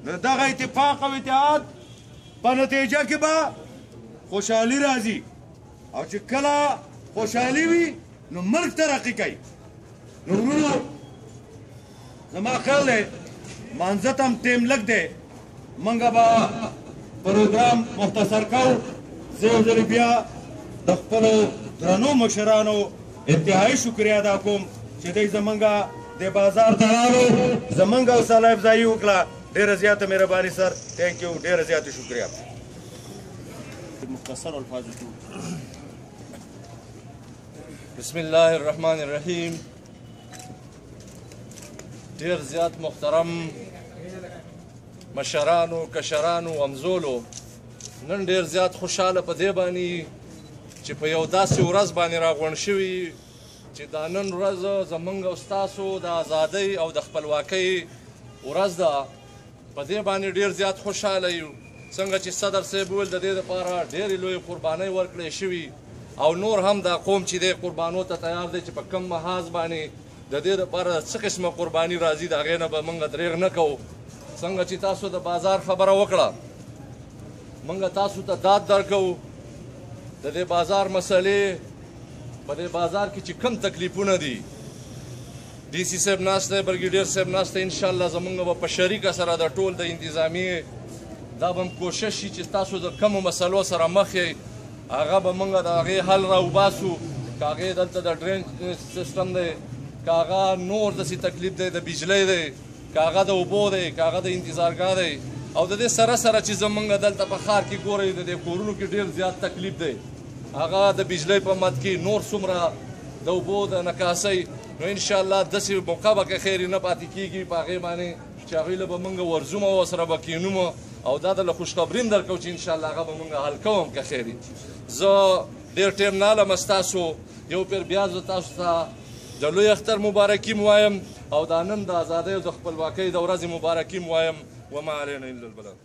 د دغه اتفاق او اتحاد په نتیجه کې به خوشحالي راځي او چې کله خوشحالي وي نو ملک ترقي کوي. نو ورونو زما خیال دی مانځه ته هم ټیم لږ دی، موږ به پروګرام مختصر کوو. زه یو ځلې بیا د خپلو درنو مشرانو انتهایي شکریه ادا کوم چې دوی زمونږ د بازار ته راغلو، زمونږ حوصله افزایي وکړه. ډېره زیاته مهرباني سر، تھینک یو، ډېره زیاته شکریه. مختصر الفاظ بسم الله الرحمن الرحیم. ډېر زیات محترم مشرانو، کشرانو، امزولو، نن ډېر زیات خوشحاله په دې باندې چې په یو داسې ورځ باندې راغونډ شوي چې دا نن ورځ زموږ او ستاسو د ازادۍ او د خپلواکۍ ورځ ده. په دې باندې ډېر زیات خوشحاله یو. څنګه چې صدر صاحب وویل د دې دپاره ډېرې لویې قربانۍ ورکړې شوي او نور هم دا قوم چې دی قربانو ته تیار دی چې په کم محاذ باندې د دې دپاره څه قسمه قرباني راځي د هغې نه به موږ دریغ نه کوو. څنګه چې تاسو د بازار خبره وکړه، موږ تاسو ته داد درکوو د دې بازار مسلې په دې بازار کې چې کم تکلیفونه دي. ډي سي صاحب ناست دی، برګیډیر صاحب ناست دی، انشاءالله زموږ به په شریکه سره د ټول د انتظامیې دا به هم کوشش شي چې تاسو د کمو مسلو سره مخ یې هغه به موږ د هغې حل راوباسو. که هغې دلته د ډرین سیسټم دی، که هغه نور داسې تکلیف دی د بجلی دی، که هغه د اوبو دی، که هغه د انتظارګاه دی، او د دې سره سره چې زموږ دلته په ښار کې ګورئ د دې کورونو کې ډېر زیات تکلیف دی، هغه د بجلی په مد کې نور څومره د اوبو د نکاسۍ. نو انشاءالله داسې موقع به که خیر نه پاتې کېږي په هغې باندې چې هغوی له به موږ ورځو او ورسره به کینو او دا دله خوشخبري هم درکوو چې انشاءالله هغه به موږ حل کوو هم که خیر. زه ډېر ټیم نه علم ستاسو، یو پیر بیا زه تاسو ته د لوی اختر مبارکي م وایم او دا نن د ازادۍ او د خپلواکۍ د ورځې مبارکي م وایم. وما علینا الا البلاغ.